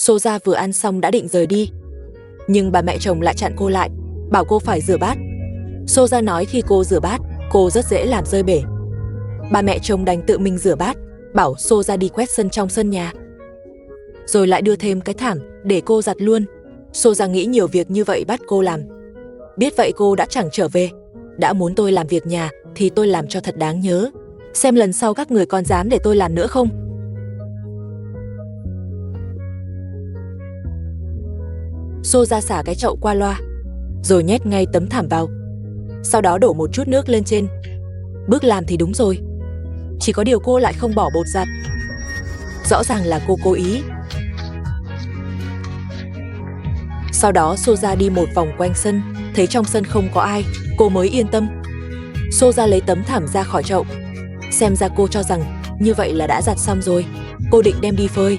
Soja vừa ăn xong đã định rời đi, nhưng bà mẹ chồng lại chặn cô lại, bảo cô phải rửa bát. Soja nói khi cô rửa bát, cô rất dễ làm rơi bể. Bà mẹ chồng đành tự mình rửa bát, bảo Soja đi quét sân trong sân nhà. Rồi lại đưa thêm cái thảm để cô giặt luôn. Soja nghĩ nhiều việc như vậy bắt cô làm. Biết vậy cô đã chẳng trở về. Đã muốn tôi làm việc nhà thì tôi làm cho thật đáng nhớ. Xem lần sau các người còn dám để tôi làm nữa không? Soja xả cái chậu qua loa, rồi nhét ngay tấm thảm vào. Sau đó đổ một chút nước lên trên. Bước làm thì đúng rồi. Chỉ có điều cô lại không bỏ bột giặt. Rõ ràng là cô cố ý. Sau đó Soja đi một vòng quanh sân, thấy trong sân không có ai, cô mới yên tâm. Soja lấy tấm thảm ra khỏi chậu. Xem ra cô cho rằng như vậy là đã giặt xong rồi. Cô định đem đi phơi.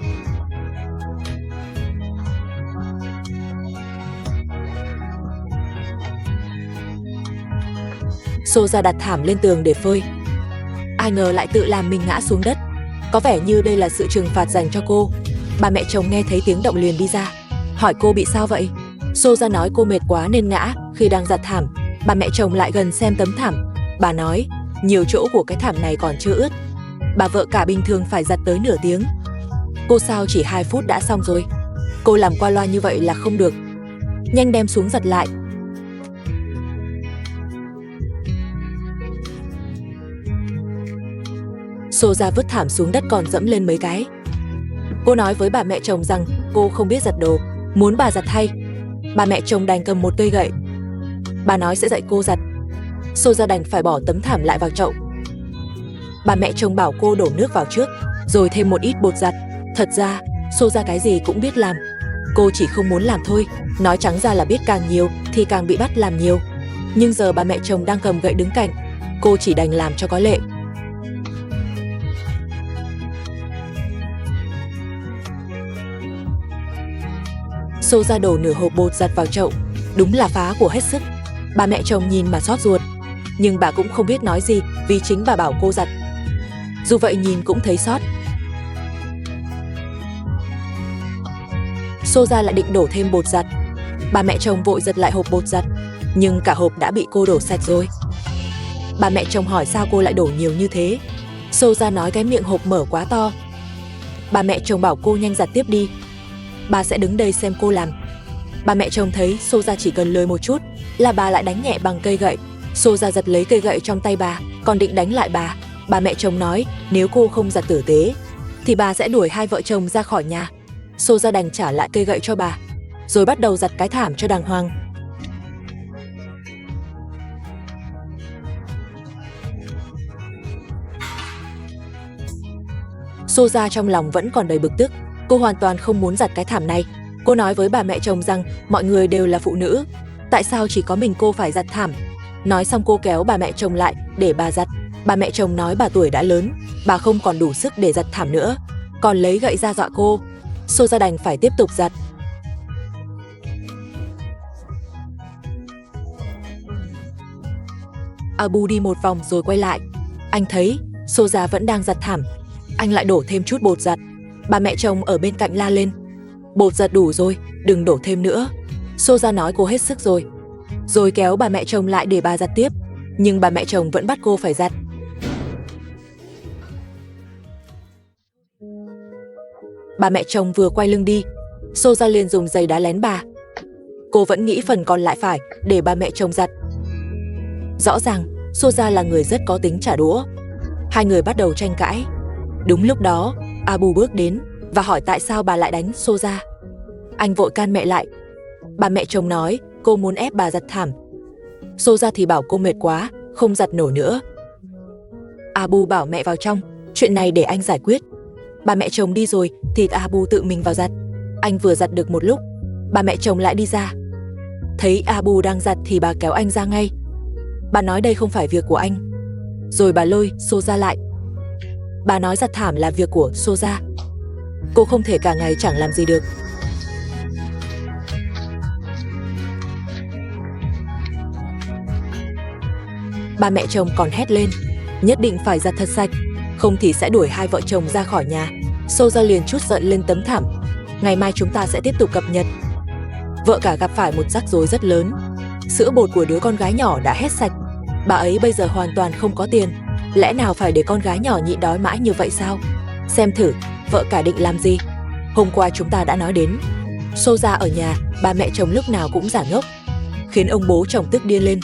Soja đặt thảm lên tường để phơi. Ai ngờ lại tự làm mình ngã xuống đất. Có vẻ như đây là sự trừng phạt dành cho cô. Bà mẹ chồng nghe thấy tiếng động liền đi ra, hỏi cô bị sao vậy. Soja nói cô mệt quá nên ngã khi đang giặt thảm. Bà mẹ chồng lại gần xem tấm thảm. Bà nói nhiều chỗ của cái thảm này còn chưa ướt. Bà vợ cả bình thường phải giặt tới nửa tiếng. Cô sao chỉ 2 phút đã xong rồi. Cô làm qua loa như vậy là không được. Nhanh đem xuống giặt lại. Soja vứt thảm xuống đất còn dẫm lên mấy cái. Cô nói với bà mẹ chồng rằng cô không biết giặt đồ, muốn bà giặt thay. Bà mẹ chồng đành cầm một cây gậy. Bà nói sẽ dạy cô giặt. Soja đành phải bỏ tấm thảm lại vào chậu. Bà mẹ chồng bảo cô đổ nước vào trước, rồi thêm một ít bột giặt. Thật ra, Soja cái gì cũng biết làm. Cô chỉ không muốn làm thôi. Nói trắng ra là biết càng nhiều thì càng bị bắt làm nhiều. Nhưng giờ bà mẹ chồng đang cầm gậy đứng cạnh, cô chỉ đành làm cho có lệ. Soja đổ nửa hộp bột giặt vào chậu. Đúng là phá của hết sức. Bà mẹ chồng nhìn mà xót ruột. Nhưng bà cũng không biết nói gì vì chính bà bảo cô giặt. Dù vậy nhìn cũng thấy xót. Soja lại định đổ thêm bột giặt. Bà mẹ chồng vội giật lại hộp bột giặt, nhưng cả hộp đã bị cô đổ sạch rồi. Bà mẹ chồng hỏi sao cô lại đổ nhiều như thế. Soja nói cái miệng hộp mở quá to. Bà mẹ chồng bảo cô nhanh giặt tiếp đi. Bà sẽ đứng đây xem cô làm. Bà mẹ chồng thấy Soja chỉ cần lười một chút là bà lại đánh nhẹ bằng cây gậy. Soja giật lấy cây gậy trong tay bà, còn định đánh lại bà. Bà mẹ chồng nói nếu cô không giặt tử tế thì bà sẽ đuổi hai vợ chồng ra khỏi nhà. Soja đành trả lại cây gậy cho bà, rồi bắt đầu giặt cái thảm cho đàng hoàng. Soja trong lòng vẫn còn đầy bực tức. Cô hoàn toàn không muốn giặt cái thảm này. Cô nói với bà mẹ chồng rằng mọi người đều là phụ nữ, tại sao chỉ có mình cô phải giặt thảm. Nói xong cô kéo bà mẹ chồng lại để bà giặt. Bà mẹ chồng nói bà tuổi đã lớn, bà không còn đủ sức để giặt thảm nữa, còn lấy gậy ra dọa cô. Soja đành phải tiếp tục giặt. Abu đi một vòng rồi quay lại. Anh thấy Soja vẫn đang giặt thảm. Anh lại đổ thêm chút bột giặt. Bà mẹ chồng ở bên cạnh la lên, bột giặt đủ rồi, đừng đổ thêm nữa. Soja nói cô hết sức rồi, rồi kéo bà mẹ chồng lại để bà giặt tiếp. Nhưng bà mẹ chồng vẫn bắt cô phải giặt. Bà mẹ chồng vừa quay lưng đi, Soja liền dùng giày đá lén bà. Cô vẫn nghĩ phần còn lại phải để bà mẹ chồng giặt. Rõ ràng Soja là người rất có tính trả đũa. Hai người bắt đầu tranh cãi. Đúng lúc đó Abu bước đến và hỏi tại sao bà lại đánh Soja. Anh vội can mẹ lại. Bà mẹ chồng nói cô muốn ép bà giặt thảm. Soja thì bảo cô mệt quá, không giặt nổi nữa. Abu bảo mẹ vào trong, chuyện này để anh giải quyết. Bà mẹ chồng đi rồi thì Abu tự mình vào giặt. Anh vừa giặt được một lúc, bà mẹ chồng lại đi ra. Thấy Abu đang giặt thì bà kéo anh ra ngay. Bà nói đây không phải việc của anh. Rồi bà lôi Soja lại. Bà nói giặt thảm là việc của Soja. Cô không thể cả ngày chẳng làm gì được. Bà mẹ chồng còn hét lên, nhất định phải giặt thật sạch, không thì sẽ đuổi hai vợ chồng ra khỏi nhà. Soja liền trút giận lên tấm thảm. Ngày mai chúng ta sẽ tiếp tục cập nhật. Vợ cả gặp phải một rắc rối rất lớn. Sữa bột của đứa con gái nhỏ đã hết sạch. Bà ấy bây giờ hoàn toàn không có tiền. Lẽ nào phải để con gái nhỏ nhịn đói mãi như vậy sao? Xem thử, vợ cả định làm gì? Hôm qua chúng ta đã nói đến. Soja ở nhà, ba mẹ chồng lúc nào cũng giả ngốc, khiến ông bố chồng tức điên lên.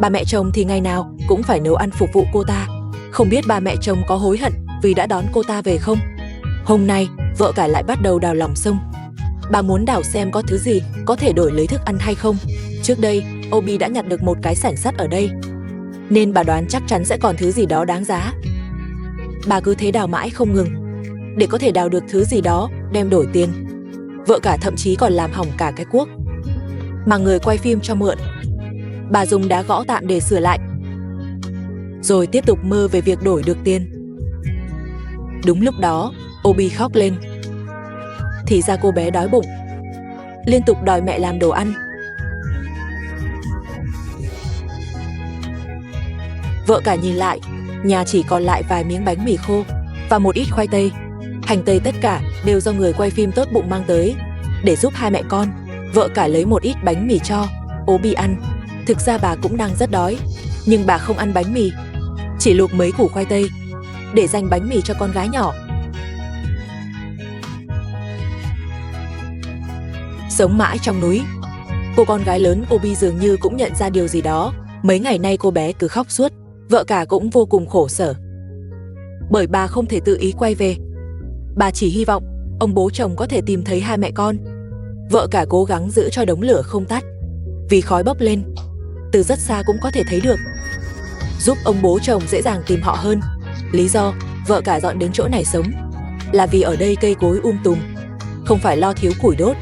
Ba mẹ chồng thì ngày nào cũng phải nấu ăn phục vụ cô ta. Không biết ba mẹ chồng có hối hận vì đã đón cô ta về không? Hôm nay, vợ cả lại bắt đầu đào lòng sông. Bà muốn đào xem có thứ gì có thể đổi lấy thức ăn hay không. Trước đây, Obi đã nhặt được một cái sảnh sắt ở đây, nên bà đoán chắc chắn sẽ còn thứ gì đó đáng giá. Bà cứ thế đào mãi không ngừng, để có thể đào được thứ gì đó đem đổi tiền. Vợ cả thậm chí còn làm hỏng cả cái cuốc mà người quay phim cho mượn. Bà dùng đá gõ tạm để sửa lại, rồi tiếp tục mơ về việc đổi được tiền. Đúng lúc đó, Obi khóc lên. Thì ra cô bé đói bụng, liên tục đòi mẹ làm đồ ăn. Vợ cả nhìn lại, nhà chỉ còn lại vài miếng bánh mì khô và một ít khoai tây, hành tây, tất cả đều do người quay phim tốt bụng mang tới để giúp hai mẹ con. Vợ cả lấy một ít bánh mì cho Obi ăn. Thực ra bà cũng đang rất đói, nhưng bà không ăn bánh mì, chỉ luộc mấy củ khoai tây để dành bánh mì cho con gái nhỏ. Sống mãi trong núi, cô con gái lớn Obi dường như cũng nhận ra điều gì đó. Mấy ngày nay cô bé cứ khóc suốt. Vợ cả cũng vô cùng khổ sở, bởi bà không thể tự ý quay về. Bà chỉ hy vọng ông bố chồng có thể tìm thấy hai mẹ con. Vợ cả cố gắng giữ cho đống lửa không tắt, vì khói bốc lên từ rất xa cũng có thể thấy được, giúp ông bố chồng dễ dàng tìm họ hơn. Lý do vợ cả dọn đến chỗ này sống là vì ở đây cây cối tùm, không phải lo thiếu củi đốt.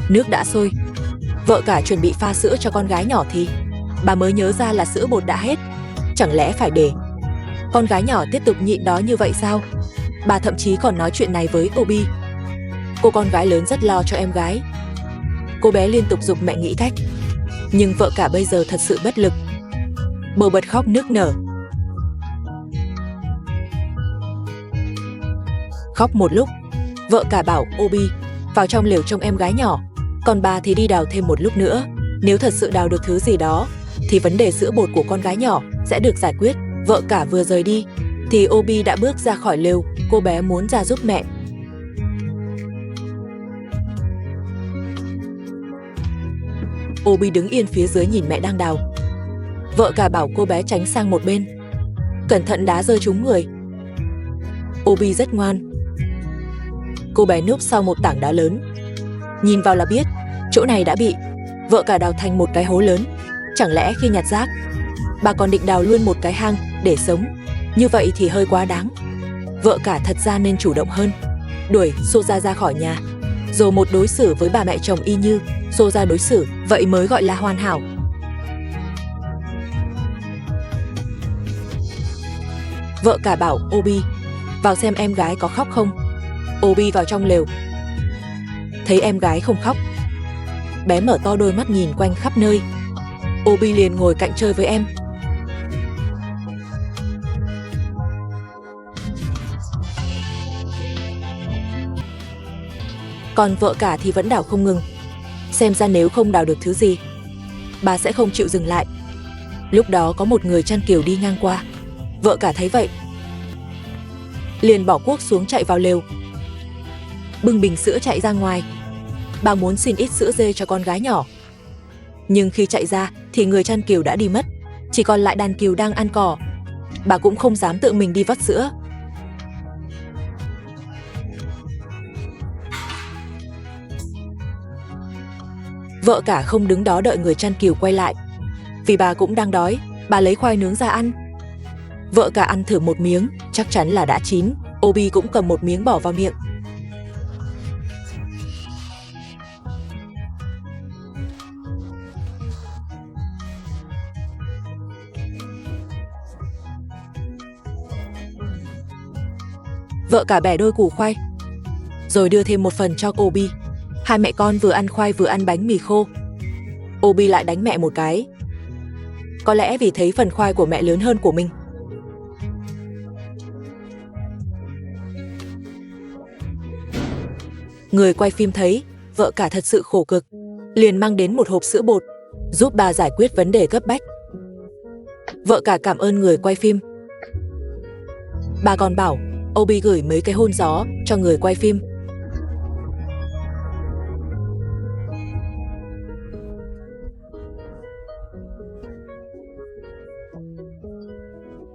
Nước đã sôi, vợ cả chuẩn bị pha sữa cho con gái nhỏ thì bà mới nhớ ra là sữa bột đã hết. Chẳng lẽ phải để con gái nhỏ tiếp tục nhịn đói như vậy sao? Bà thậm chí còn nói chuyện này với Obi. Cô con gái lớn rất lo cho em gái. Cô bé liên tục giục mẹ nghĩ cách, nhưng vợ cả bây giờ thật sự bất lực. Bồ bật khóc nức nở. Khóc một lúc, vợ cả bảo Obi vào trong lều trông em gái nhỏ, còn bà thì đi đào thêm một lúc nữa. Nếu thật sự đào được thứ gì đó thì vấn đề sữa bột của con gái nhỏ sẽ được giải quyết. Vợ cả vừa rời đi thì Obi đã bước ra khỏi lều. Cô bé muốn ra giúp mẹ. Obi đứng yên phía dưới nhìn mẹ đang đào. Vợ cả bảo cô bé tránh sang một bên, cẩn thận đá rơi trúng người. Obi rất ngoan. Cô bé núp sau một tảng đá lớn, nhìn vào là biết chỗ này đã bị vợ cả đào thành một cái hố lớn. Chẳng lẽ khi nhặt rác bà còn định đào luôn một cái hang để sống? Như vậy thì hơi quá đáng. Vợ cả thật ra nên chủ động hơn, đuổi Soja ra khỏi nhà, rồi một đối xử với bà mẹ chồng y như Soja đối xử, vậy mới gọi là hoàn hảo. Vợ cả bảo Obi vào xem em gái có khóc không. Obi vào trong lều, thấy em gái không khóc. Bé mở to đôi mắt nhìn quanh khắp nơi. Obi liền ngồi cạnh chơi với em. Còn vợ cả thì vẫn đào không ngừng. Xem ra nếu không đào được thứ gì, bà sẽ không chịu dừng lại. Lúc đó có một người chăn kiều đi ngang qua. Vợ cả thấy vậy liền bỏ cuốc xuống chạy vào lều, bưng bình sữa chạy ra ngoài. Bà muốn xin ít sữa dê cho con gái nhỏ. Nhưng khi chạy ra thì người chăn cừu đã đi mất, chỉ còn lại đàn cừu đang ăn cỏ. Bà cũng không dám tự mình đi vắt sữa. Vợ cả không đứng đó đợi người chăn cừu quay lại, vì bà cũng đang đói. Bà lấy khoai nướng ra ăn. Vợ cả ăn thử một miếng, chắc chắn là đã chín. Obi cũng cầm một miếng bỏ vào miệng. Vợ cả bẻ đôi củ khoai, rồi đưa thêm một phần cho Obi. Hai mẹ con vừa ăn khoai vừa ăn bánh mì khô. Obi lại đánh mẹ một cái, có lẽ vì thấy phần khoai của mẹ lớn hơn của mình. Người quay phim thấy vợ cả thật sự khổ cực, liền mang đến một hộp sữa bột, giúp bà giải quyết vấn đề cấp bách. Vợ cả cảm ơn người quay phim. Bà còn bảo Obi gửi mấy cái hôn gió cho người quay phim.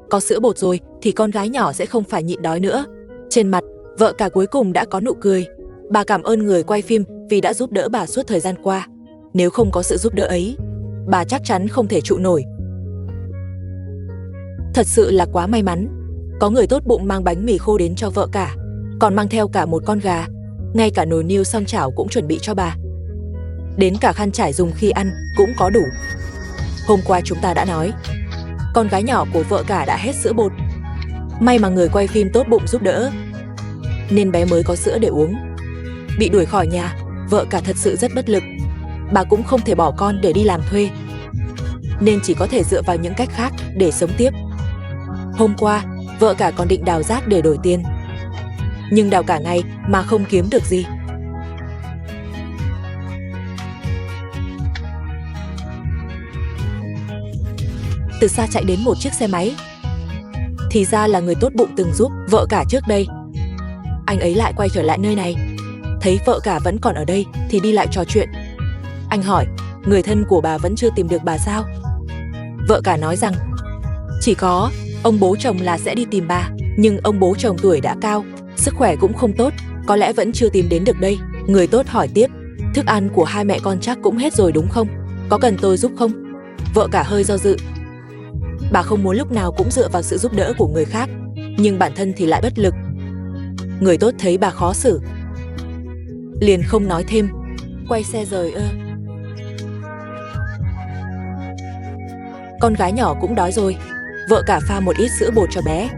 Có sữa bột rồi thì con gái nhỏ sẽ không phải nhịn đói nữa. Trên mặt, vợ cả cuối cùng đã có nụ cười. Bà cảm ơn người quay phim vì đã giúp đỡ bà suốt thời gian qua. Nếu không có sự giúp đỡ ấy, bà chắc chắn không thể trụ nổi. Thật sự là quá may mắn. Có người tốt bụng mang bánh mì khô đến cho vợ cả, còn mang theo cả một con gà. Ngay cả nồi niêu xoong chảo cũng chuẩn bị cho bà. Đến cả khăn trải dùng khi ăn cũng có đủ. Hôm qua chúng ta đã nói, con gái nhỏ của vợ cả đã hết sữa bột. May mà người quay phim tốt bụng giúp đỡ, nên bé mới có sữa để uống. Bị đuổi khỏi nhà, vợ cả thật sự rất bất lực. Bà cũng không thể bỏ con để đi làm thuê, nên chỉ có thể dựa vào những cách khác để sống tiếp. Hôm qua, vợ cả còn định đào rác để đổi tiền, nhưng đào cả ngày mà không kiếm được gì. Từ xa chạy đến một chiếc xe máy. Thì ra là người tốt bụng từng giúp vợ cả trước đây. Anh ấy lại quay trở lại nơi này, thấy vợ cả vẫn còn ở đây thì đi lại trò chuyện. Anh hỏi, người thân của bà vẫn chưa tìm được bà sao? Vợ cả nói rằng, chỉ có ông bố chồng là sẽ đi tìm bà, nhưng ông bố chồng tuổi đã cao, sức khỏe cũng không tốt, có lẽ vẫn chưa tìm đến được đây. Người tốt hỏi tiếp, thức ăn của hai mẹ con chắc cũng hết rồi đúng không? Có cần tôi giúp không? Vợ cả hơi do dự. Bà không muốn lúc nào cũng dựa vào sự giúp đỡ của người khác, nhưng bản thân thì lại bất lực. Người tốt thấy bà khó xử, liền không nói thêm, quay xe rời. Con gái nhỏ cũng đói rồi, vợ cả pha một ít sữa bột cho bé.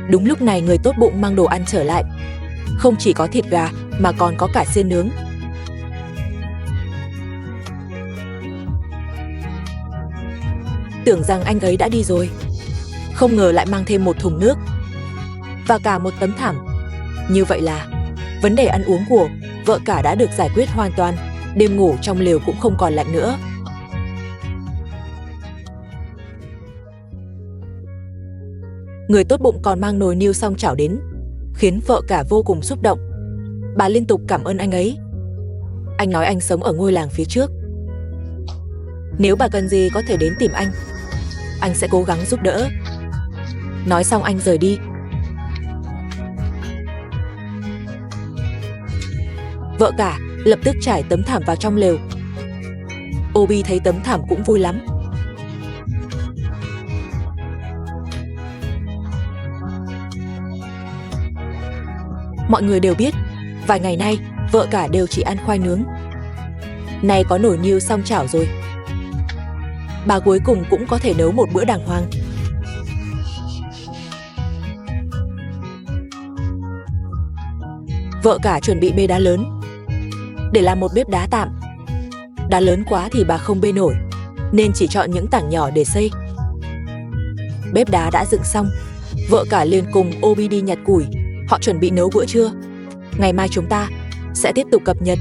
Đúng lúc này người tốt bụng mang đồ ăn trở lại. Không chỉ có thịt gà mà còn có cả xiên nướng. Tưởng rằng anh ấy đã đi rồi, không ngờ lại mang thêm một thùng nước và cả một tấm thảm. Như vậy là vấn đề ăn uống của vợ cả đã được giải quyết hoàn toàn. Đêm ngủ trong lều cũng không còn lạnh nữa. Người tốt bụng còn mang nồi niêu xoong chảo đến, khiến vợ cả vô cùng xúc động. Bà liên tục cảm ơn anh ấy. Anh nói anh sống ở ngôi làng phía trước, nếu bà cần gì có thể đến tìm anh sẽ cố gắng giúp đỡ. Nói xong anh rời đi. Vợ cả lập tức trải tấm thảm vào trong lều. Obi thấy tấm thảm cũng vui lắm. Mọi người đều biết, vài ngày nay vợ cả đều chỉ ăn khoai nướng. Nay có nồi niêu xoong chảo rồi, bà cuối cùng cũng có thể nấu một bữa đàng hoàng. Vợ cả chuẩn bị bê đá lớn để làm một bếp đá tạm. Đá lớn quá thì bà không bê nổi, nên chỉ chọn những tảng nhỏ để xây. Bếp đá đã dựng xong, vợ cả liền cùng Obi đi nhặt củi. Họ chuẩn bị nấu bữa trưa. Ngày mai chúng ta sẽ tiếp tục cập nhật